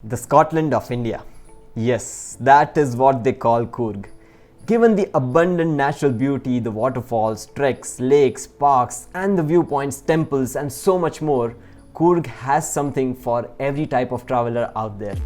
The Scotland of India. Yes, that is what they call Coorg. Given the abundant natural beauty, the waterfalls, treks, lakes, parks, and the viewpoints, temples, and so much more, Coorg has something for every type of traveler out there.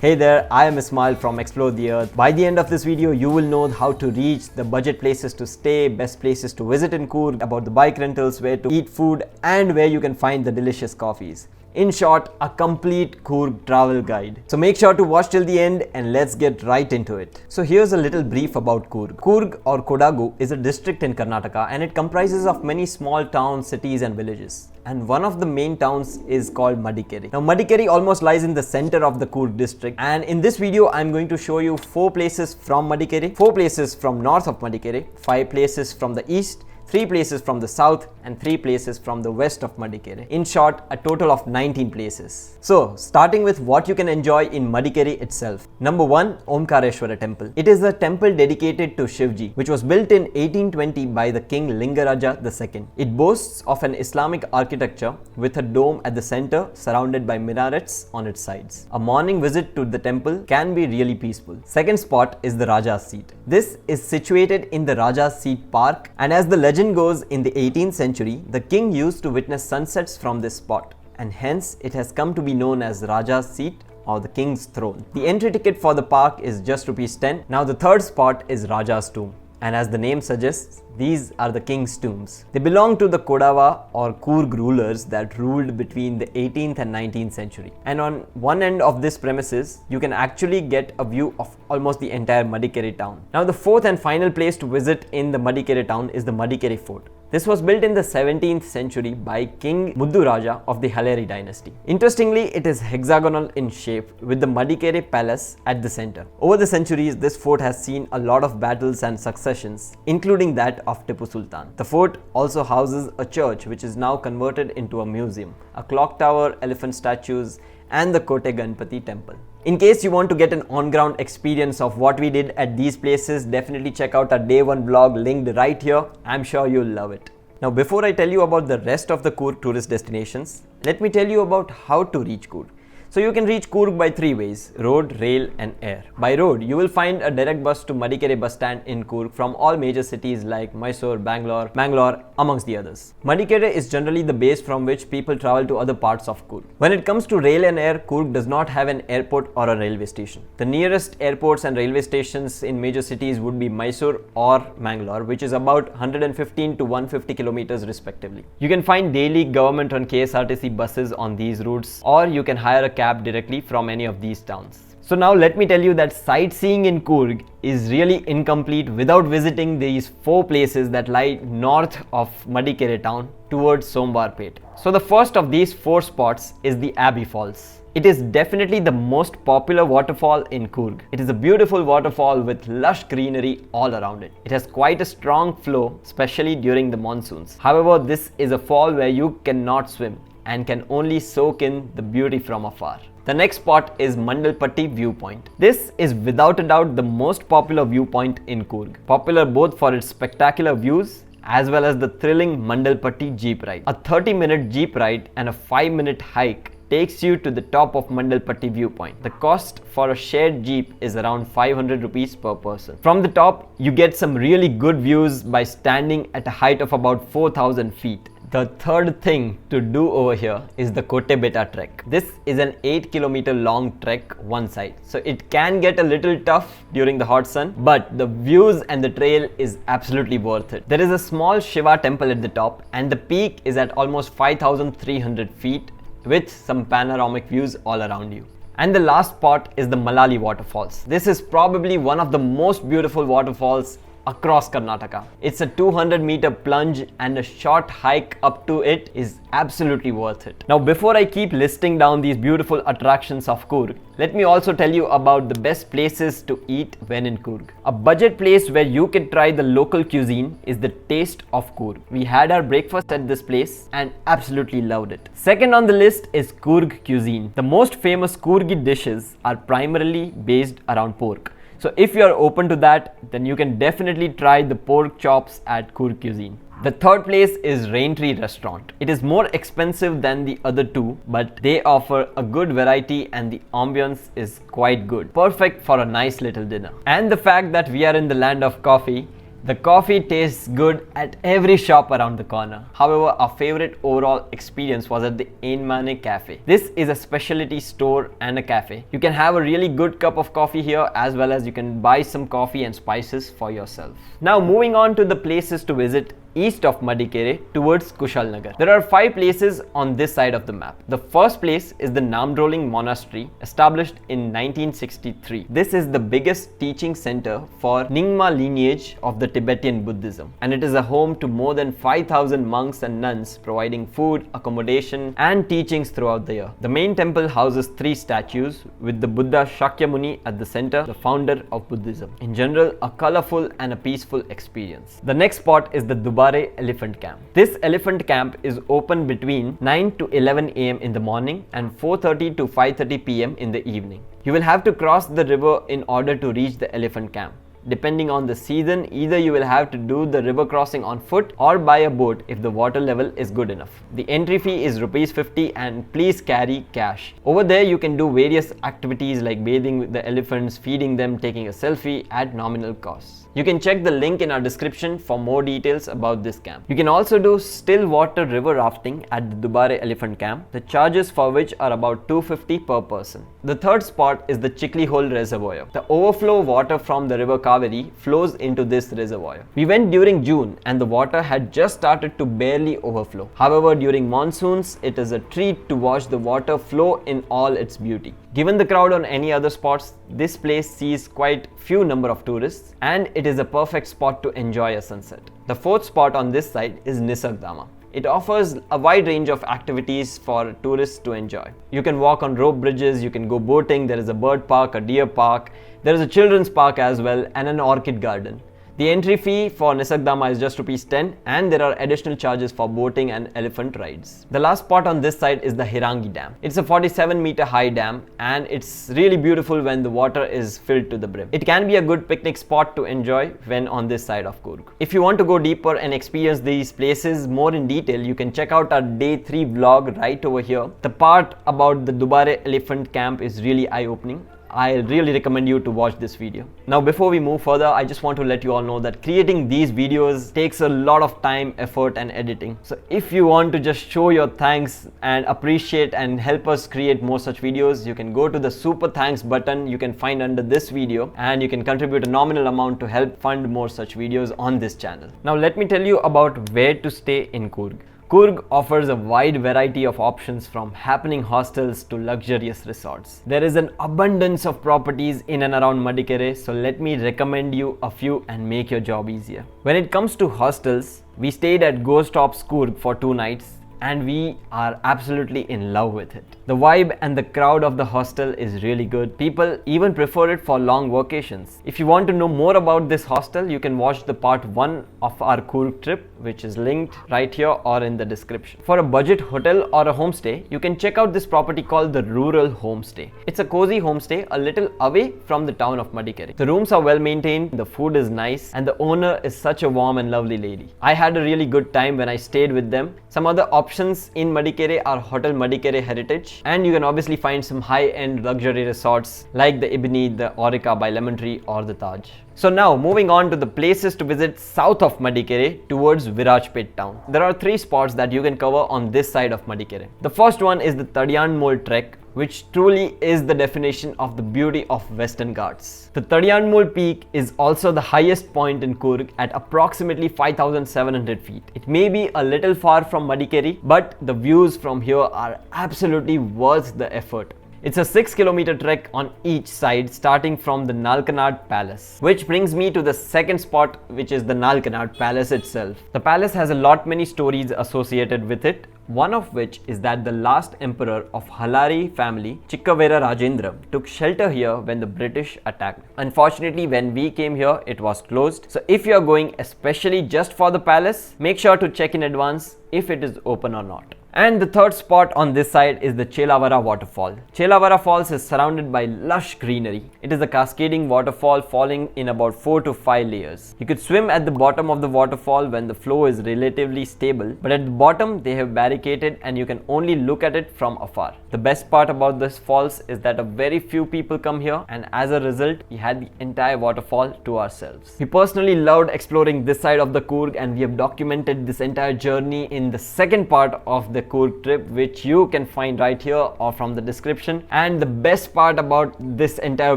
Hey there, I am Ismail from Explore the Earth. By the end of this video, you will know how to reach, the budget places to stay, best places to visit in Coorg, about the bike rentals, where to eat food, and where you can find the delicious coffees. In short, a complete Coorg travel guide. So make sure to watch till the end and let's get right into it. So here's a little brief about Coorg. Coorg or Kodagu is a district in Karnataka and it comprises of many small towns, cities and villages. And one of the main towns is called Madikeri. Now Madikeri almost lies in the center of the Coorg district, and in this video I'm going to show you 4 places from Madikeri, 4 places from north of Madikeri, 5 places from the east, 3 places from the south and 3 places from the west of Madikeri. In short, a total of 19 places. So, starting with what you can enjoy in Madikeri itself. Number 1, Omkareshwar temple. It is a temple dedicated to Shivji, which was built in 1820 by the King Lingaraja II. It boasts of an Islamic architecture with a dome at the center surrounded by minarets on its sides. A morning visit to the temple can be really peaceful. Second spot is the Raja's Seat. This is situated in the Raja's Seat Park, and as the legend goes, in the 18th century, the king used to witness sunsets from this spot, and hence it has come to be known as Raja's Seat or the King's Throne. The entry ticket for the park is just ₹10. Now the third spot is Raja's Tomb, and as the name suggests, these are the king's tombs. They belong to the Kodava or Coorg rulers that ruled between the 18th and 19th century. And on one end of this premises, you can actually get a view of almost the entire Madikeri town. Now the fourth and final place to visit in the Madikeri town is the Madikeri Fort. This was built in the 17th century by King Muddu Raja of the Halleri dynasty. Interestingly, it is hexagonal in shape with the Madikeri Palace at the center. Over the centuries, this fort has seen a lot of battles and successions, including that of Tipu Sultan. The fort also houses a church which is now converted into a museum, a clock tower, elephant statues, and the Kote Ganpati temple. In case you want to get an on-ground experience of what we did at these places, definitely check out our day 1 vlog linked right here. I'm sure you'll love it. Now before I tell you about the rest of the Coorg tourist destinations, let me tell you about how to reach Coorg. So you can reach Coorg by 3 ways: road, rail and air. By road, you will find a direct bus to Madikeri bus stand in Coorg from all major cities like Mysore, Mangalore, amongst the others. Madikeri is generally the base from which people travel to other parts of Coorg. When it comes to rail and air, Coorg does not have an airport or a railway station. The nearest airports and railway stations in major cities would be Mysore or Mangalore, which is about 115 to 150 kilometers respectively. You can find daily government-run KSRTC buses on these routes, or you can hire a cab directly from any of these towns. So now let me tell you that sightseeing in Coorg is really incomplete without visiting these 4 places that lie north of Madikeri town towards Somwarpet. So the first of these 4 spots is the Abbey Falls. It is definitely the most popular waterfall in Coorg. It is a beautiful waterfall with lush greenery all around it. It has quite a strong flow, especially during the monsoons. However, this is a fall where you cannot swim and can only soak in the beauty from afar. The next spot is Mandalpatti Viewpoint. This is without a doubt the most popular viewpoint in Coorg. Popular both for its spectacular views as well as the thrilling Mandalpatti jeep ride. A 30-minute jeep ride and a 5-minute hike takes you to the top of Mandalpatti Viewpoint. The cost for a shared jeep is around 500 rupees per person. From the top, you get some really good views by standing at a height of about 4,000 feet. The third thing to do over here is the Kote Betta trek. This is an 8-kilometer long trek one side, so it can get a little tough during the hot sun, but the views and the trail is absolutely worth it. There is a small Shiva temple at the top, and the peak is at almost 5,300 feet with some panoramic views all around you. And the last spot is the Mallalli waterfalls. This is probably one of the most beautiful waterfalls across Karnataka. It's a 200-meter plunge and a short hike up to it is absolutely worth it. Now before I keep listing down these beautiful attractions of Coorg, let me also tell you about the best places to eat when in Coorg. A budget place where you can try the local cuisine is the Taste of Coorg. We had our breakfast at this place and absolutely loved it. Second on the list is Coorg cuisine. The most famous Coorgi dishes are primarily based around pork. So if you are open to that, then you can definitely try the pork chops at Coorg cuisine. The third place is Raintree Restaurant. It is more expensive than the other two, but they offer a good variety and the ambience is quite good. Perfect for a nice little dinner. And the fact that we are in the land of coffee, the coffee tastes good at every shop around the corner. However, our favorite overall experience was at the Ainmane Cafe. This is a specialty store and a cafe. You can have a really good cup of coffee here, as well as you can buy some coffee and spices for yourself. Now moving on to the places to visit east of Madikeri towards Kushalnagar. There are 5 places on this side of the map. The first place is the Namdroling Monastery, established in 1963. This is the biggest teaching center for Nyingma lineage of the Tibetan Buddhism, and it is a home to more than 5,000 monks and nuns, providing food, accommodation and teachings throughout the year. The main temple houses 3 statues, with the Buddha Shakyamuni at the center, the founder of Buddhism. In general, a colorful and a peaceful experience. The next spot is the Dubare Elephant Camp. This elephant camp is open between 9 to 11 am in the morning and 4:30 to 5:30 pm in the evening. You will have to cross the river in order to reach the elephant camp. Depending on the season, either you will have to do the river crossing on foot or by a boat if the water level is good enough. The entry fee is ₹50 and please carry cash. Over there you can do various activities like bathing with the elephants, feeding them, taking a selfie at nominal costs. You can check the link in our description for more details about this camp. You can also do still water river rafting at the Dubare Elephant Camp, the charges for which are about $250 per person. The third spot is the Chiklihole Reservoir. The overflow water from the river Kaveri flows into this reservoir. We went during June and the water had just started to barely overflow. However, during monsoons, it is a treat to watch the water flow in all its beauty. Given the crowd on any other spots, this place sees quite few number of tourists and it is a perfect spot to enjoy a sunset. The fourth spot on this side is Niasrgadhama. It offers a wide range of activities for tourists to enjoy. You can walk on rope bridges, you can go boating, there is a bird park, a deer park, there is a children's park as well, and an orchid garden. The entry fee for Niasrgadhama is just ₹10 and there are additional charges for boating and elephant rides. The last spot on this side is the Harangi Dam. It's a 47-meter high dam and it's really beautiful when the water is filled to the brim. It can be a good picnic spot to enjoy when on this side of Coorg. If you want to go deeper and experience these places more in detail, you can check out our day 3 vlog right over here. The part about the Dubare Elephant Camp is really eye-opening. I really recommend you to watch this video. Now before we move further, I just want to let you all know that creating these videos takes a lot of time, effort and editing. So if you want to just show your thanks and appreciate and help us create more such videos, you can go to the super thanks button you can find under this video and you can contribute a nominal amount to help fund more such videos on this channel. Now let me tell you about where to stay in Coorg. Coorg offers a wide variety of options from happening hostels to luxurious resorts. There is an abundance of properties in and around Madikeri, so let me recommend you a few and make your job easier. When it comes to hostels, we stayed at Ghost Ops Coorg for 2 nights and we are absolutely in love with it. The vibe and the crowd of the hostel is really good. People even prefer it for long vacations. If you want to know more about this hostel, you can watch the part 1 of our Coorg trip, which is linked right here or in the description. For a budget hotel or a homestay, you can check out this property called the Rural Homestay. It's a cozy homestay a little away from the town of Madikeri. The rooms are well maintained, the food is nice, and the owner is such a warm and lovely lady. I had a really good time when I stayed with them. Some other options in Madikeri are Hotel Madikeri Heritage, and you can obviously find some high-end luxury resorts like the Abbey, the Aurika by Lemon Tree or the Taj. So now moving on to the places to visit south of Madikeri towards Virajpet town. There are 3 spots that you can cover on this side of Madikeri. The first one is the Tadiandamol trek, which truly is the definition of the beauty of Western Ghats. The Tadiandamol peak is also the highest point in Coorg at approximately 5,700 feet. It may be a little far from Madikeri, but the views from here are absolutely worth the effort. It's a 6-kilometer trek on each side, starting from the Nalknad Palace. Which brings me to the second spot, which is the Nalknad Palace itself. The palace has a lot many stories associated with it, one of which is that the last emperor of Mallalli family, Chikkavera Rajendra, took shelter here when the British attacked. Unfortunately, when we came here, it was closed. So if you are going especially just for the palace, make sure to check in advance if it is open or not. And the third spot on this side is the Chelavara waterfall. Chelavara falls is surrounded by lush greenery. It is a cascading waterfall falling in about 4 to 5 layers. You could swim at the bottom of the waterfall when the flow is relatively stable, but at the bottom they have barricaded and you can only look at it from afar. The best part about this falls is that a very few people come here, and as a result we had the entire waterfall to ourselves. We personally loved exploring this side of the Coorg, and we have documented this entire journey in the second part of the Coorg trip, which you can find right here or from the description. And the best part about this entire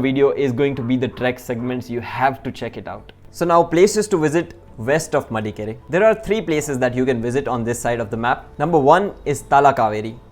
video is going to be the trek segments. You have to check it out. So now, places to visit west of Madikeri. There are 3 places that you can visit on this side of the map. Number 1 is Tala,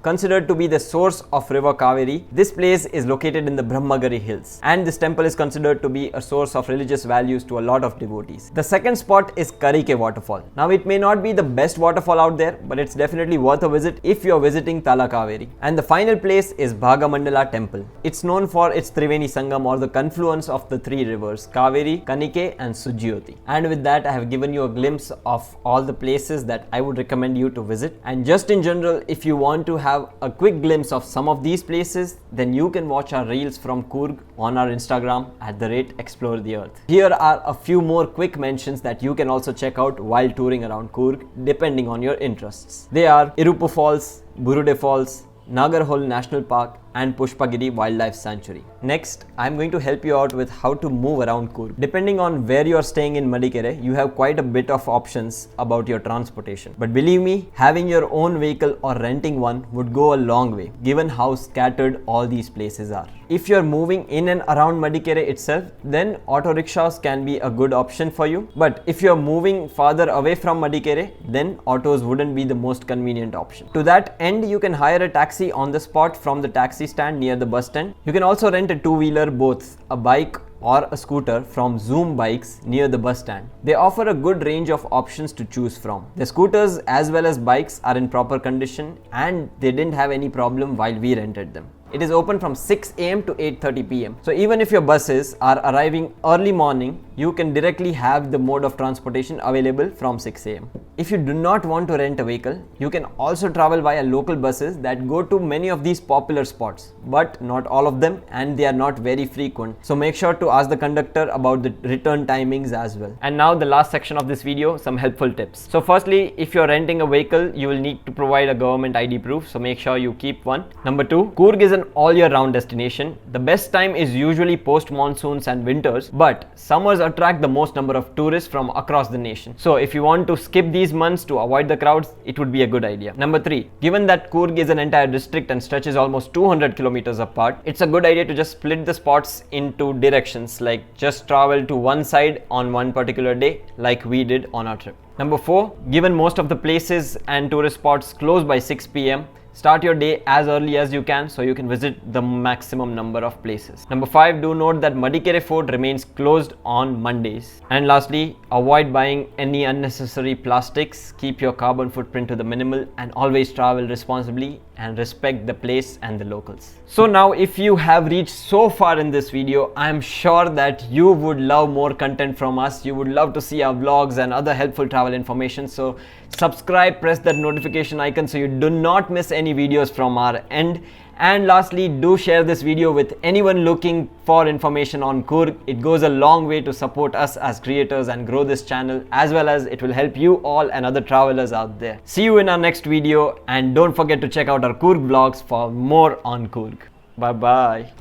considered to be the source of river Kaveri. This place is located in the Brahmagari hills, and this temple is considered to be a source of religious values to a lot of devotees. The second spot is Karike waterfall. Now it may not be the best waterfall out there, but it's definitely worth a visit if you are visiting Tala Kaveri. And the final place is Bhagamandala temple. It's known for its Triveni Sangam, or the confluence of the 3 rivers Kaveri, Kanike and Sujyoti. And with that, I have given you a glimpse of all the places that I would recommend you to visit. And just in general, if you want to have a quick glimpse of some of these places, then you can watch our reels from Coorg on our Instagram at @ExploreTheEarth. Here are a few more quick mentions that you can also check out while touring around Coorg, depending on your interests. They are Irupu Falls, Burude Falls, Nagarhole National Park and Pushpagiri Wildlife Sanctuary. Next, I am going to help you out with how to move around Coorg. Depending on where you are staying in Madikeri, you have quite a bit of options about your transportation. But believe me, having your own vehicle or renting one would go a long way, given how scattered all these places are. If you are moving in and around Madikeri itself, then auto rickshaws can be a good option for you. But if you are moving farther away from Madikeri, then autos wouldn't be the most convenient option. To that end, you can hire a taxi on the spot from the taxi stand near the bus stand. You can also rent a two-wheeler, both a bike or a scooter, from Zoom Bikes near the bus stand. They offer a good range of options to choose from. The scooters as well as bikes are in proper condition, and they didn't have any problem while we rented them. It is open from 6 AM to 8:30 PM. So even if your buses are arriving early morning, you can directly have the mode of transportation available from 6 AM. If you do not want to rent a vehicle, you can also travel via local buses that go to many of these popular spots, but not all of them, and they are not very frequent. So make sure to ask the conductor about the return timings as well. And now the last section of this video, some helpful tips. So firstly, if you're renting a vehicle, you will need to provide a government ID proof, so make sure you keep one. Number 2, Coorg is an all year round destination. The best time is usually post monsoons and winters, but summers attract the most number of tourists from across the nation. So if you want to skip these months to avoid the crowds, it would be a good idea. Number 3, given that Coorg is an entire district and stretches almost 200 kilometers apart, it's a good idea to just split the spots into directions, like just travel to one side on one particular day, like we did on our trip. Number 4, given most of the places and tourist spots close by 6 PM, start your day as early as you can so you can visit the maximum number of places. Number 5, do note that Madikeri Fort remains closed on Mondays. And lastly, avoid buying any unnecessary plastics, keep your carbon footprint to the minimal, and always travel responsibly and respect the place and the locals. So now, if you have reached so far in this video, I am sure that you would love more content from us. You would love to see our vlogs and other helpful travel information. So subscribe, press that notification icon so you do not miss any videos from our end. And lastly, do share this video with anyone looking for information on Coorg. It goes a long way to support us as creators and grow this channel, as well as it will help you all and other travelers out there. See you in our next video, and don't forget to check out our Coorg vlogs for more on Coorg. Bye bye.